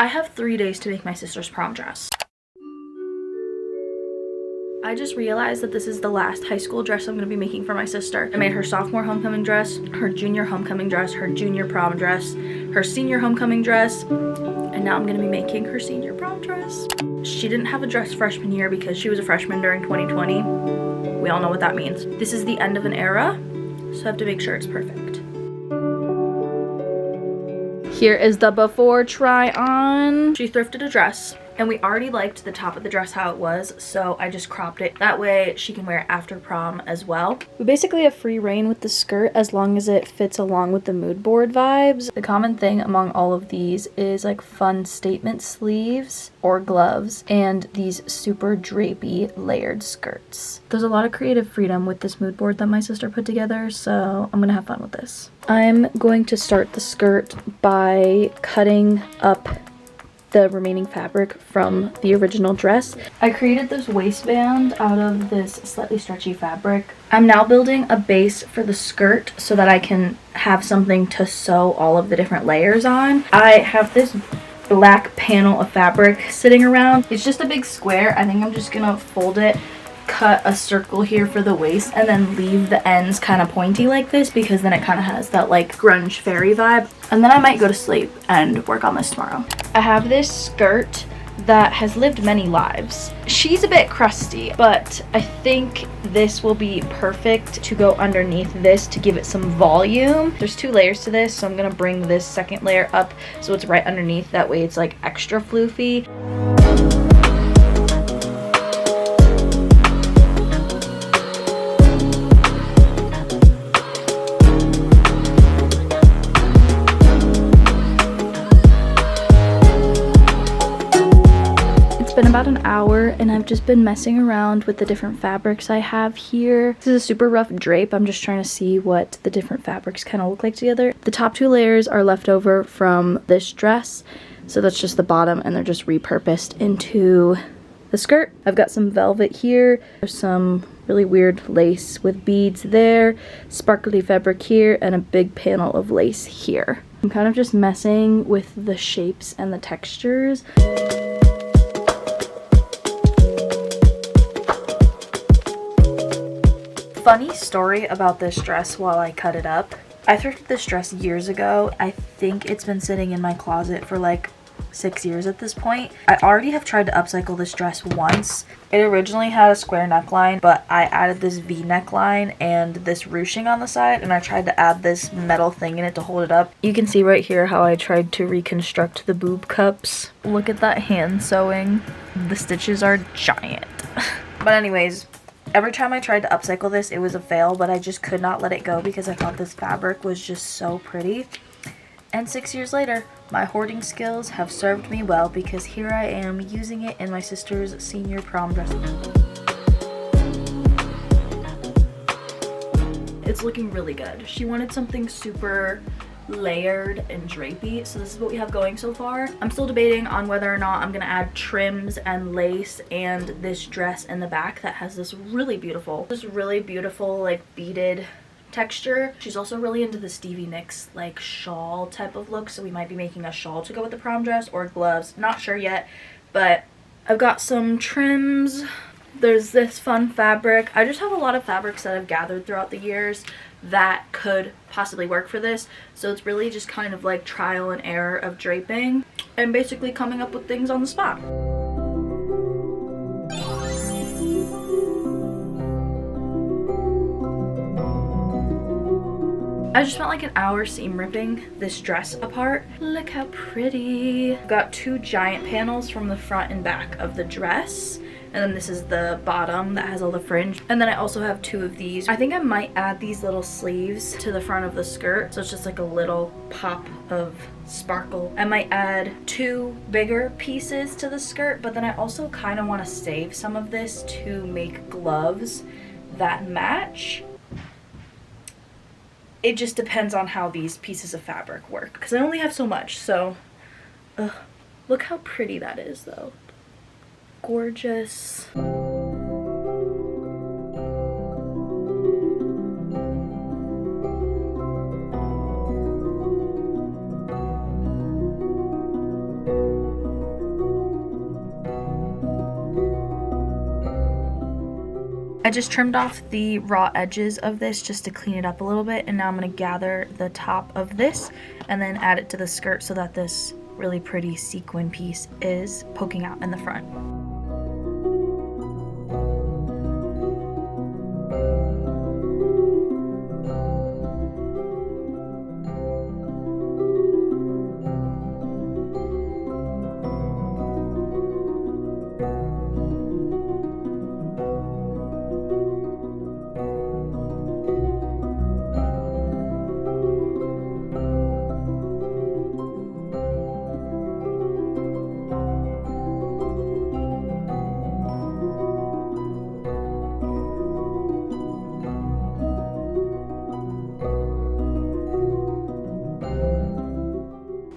I have 3 days to make my sister's prom dress. I just realized that this is the last high school dress I'm going to be making for my sister. I made her sophomore homecoming dress, her junior homecoming dress, her junior prom dress, her senior homecoming dress, and now I'm going to be making her senior prom dress. She didn't have a dress freshman year because she was a freshman during 2020. We all know what that means. This is the end of an era, so I have to make sure it's perfect. Here is the before try on. She thrifted a dress and we already liked the top of the dress how it was, so I just cropped it. That way she can wear it after prom as well. We basically have free reign with the skirt as long as it fits along with the mood board vibes. The common thing among all of these is like fun statement sleeves or gloves and these super drapey layered skirts. There's a lot of creative freedom with this mood board that my sister put together, so I'm gonna have fun with this. I'm going to start the skirt by cutting up the remaining fabric from the original dress. I created this waistband out of this slightly stretchy fabric. I'm now building a base for the skirt so that I can have something to sew all of the different layers on. I have this black panel of fabric sitting around. It's just a big square. I think I'm just gonna fold it, cut a circle here for the waist, and then leave the ends kind of pointy like this because then it kind of has that like grunge fairy vibe. And then I might go to sleep and work on this tomorrow. I have this skirt that has lived many lives. She's a bit crusty, but I think this will be perfect to go underneath this to give it some volume. There's 2 layers to this, so I'm gonna bring this second layer up so it's right underneath. That way it's like extra floofy. It's been about an hour and I've just been messing around with the different fabrics I have here. This is a super rough drape. I'm just trying to see what the different fabrics kind of look like together. The top 2 layers are left over from this dress, so that's just the bottom and they're just repurposed into the skirt. I've got some velvet here. There's some really weird lace with beads there, sparkly fabric here, and a big panel of lace here. I'm kind of just messing with the shapes and the textures. Funny story about this dress while I cut it up. I thrifted this dress years ago. I think it's been sitting in my closet for like 6 years at this point. I already have tried to upcycle this dress once. It originally had a square neckline, but I added this V neckline and this ruching on the side, and I tried to add this metal thing in it to hold it up. You can see right here how I tried to reconstruct the boob cups. Look at that hand sewing. The stitches are giant. But anyways, every time I tried to upcycle this, it was a fail, but I just could not let it go because I thought this fabric was just so pretty. And 6 years later, my hoarding skills have served me well because here I am using it in my sister's senior prom dress. It's looking really good. She wanted something super layered and drapey, so this is what we have going so far. I'm still debating on whether or not I'm gonna add trims and lace and this dress in the back that has this really beautiful like beaded texture. She's also really into the Stevie Nicks like shawl type of look, so we might be making a shawl to go with the prom dress or gloves. Not sure yet, but I've got some trims. There's this fun fabric. I just have a lot of fabrics that I've gathered throughout the years that could possibly work for this, so it's really just kind of like trial and error of draping and basically coming up with things on the spot. I just spent like an hour seam ripping this dress apart. Look how pretty. I've got 2 giant panels from the front and back of the dress. And then this is the bottom that has all the fringe. And then I also have 2 of these. I think I might add these little sleeves to the front of the skirt, so it's just like a little pop of sparkle. I might add 2 bigger pieces to the skirt, but then I also kind of want to save some of this to make gloves that match. It just depends on how these pieces of fabric work because I only have so much. So look how pretty that is though. Gorgeous. I just trimmed off the raw edges of this just to clean it up a little bit, and now I'm going to gather the top of this and then add it to the skirt so that this really pretty sequin piece is poking out in the front.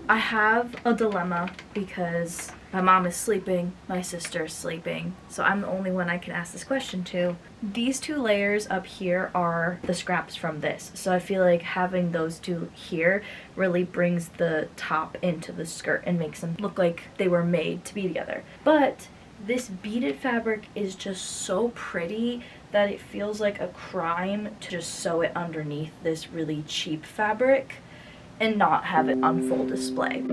I have a dilemma because my mom is sleeping, my sister is sleeping, so I'm the only one I can ask this question to. These two layers up here are the scraps from this, so I feel like having those two here really brings the top into the skirt and makes them look like they were made to be together. But this beaded fabric is just so pretty that it feels like a crime to just sew it underneath this really cheap fabric and not have it on full display.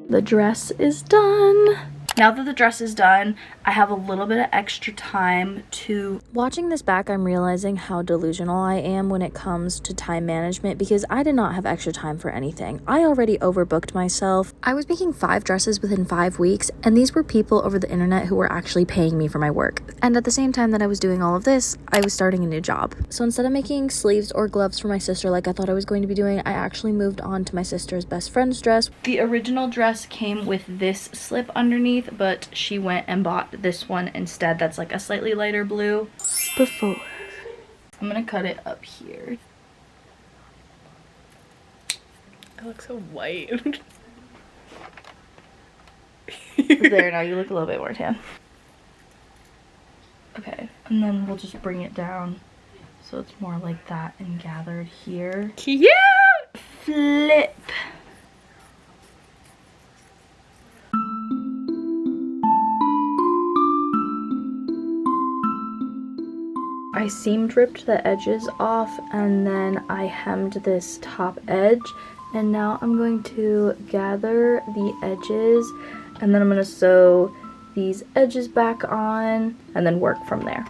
The dress is done. Now that the dress is done, I have a little bit of extra time to... Watching this back, I'm realizing how delusional I am when it comes to time management because I did not have extra time for anything. I already overbooked myself. I was making 5 dresses within 5 weeks, and these were people over the internet who were actually paying me for my work. And at the same time that I was doing all of this, I was starting a new job. So instead of making sleeves or gloves for my sister like I thought I was going to be doing, I actually moved on to my sister's best friend's dress. The original dress came with this slip underneath, but she went and bought this one instead that's like a slightly lighter blue. Before I'm gonna cut it up here. I look so white. There, now you look a little bit more tan. Okay, and then we'll just bring it down so it's more like that and gathered here. Cute! Flip. I seam ripped the edges off and then I hemmed this top edge, and now I'm going to gather the edges and then I'm going to sew these edges back on and then work from there.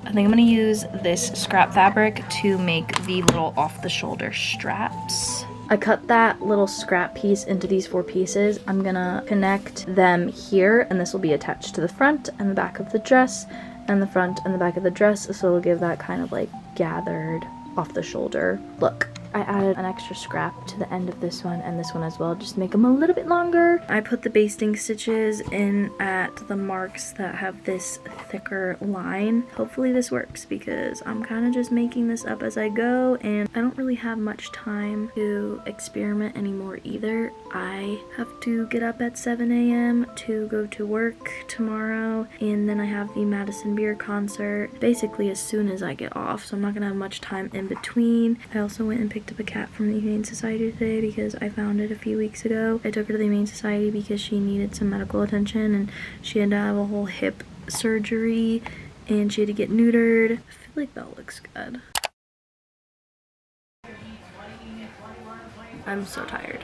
I think I'm going to use this scrap fabric to make the little off the shoulder straps. I cut that little scrap piece into these 4 pieces. I'm gonna connect them here, and this will be attached to the front and the back of the dress, and the front and the back of the dress, so it'll give that kind of like gathered off the shoulder look. I added an extra scrap to the end of this one and this one as well, just to make them a little bit longer. I put the basting stitches in at the marks that have this thicker line. Hopefully this works because I'm kind of just making this up as I go and I don't really have much time to experiment anymore either. I have to get up at 7 a.m. to go to work tomorrow, and then I have the Madison Beer concert basically as soon as I get off, so I'm not gonna have much time in between. I also went and picked up a cat from the Humane Society today because I found it a few weeks ago. I took her to the Humane Society because she needed some medical attention and she had to have a whole hip surgery and she had to get neutered. I feel like that looks good. I'm so tired.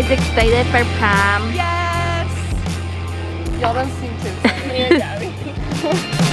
guys excited for prom? Yes! Y'all don't seem too excited. Yeah, Gabby.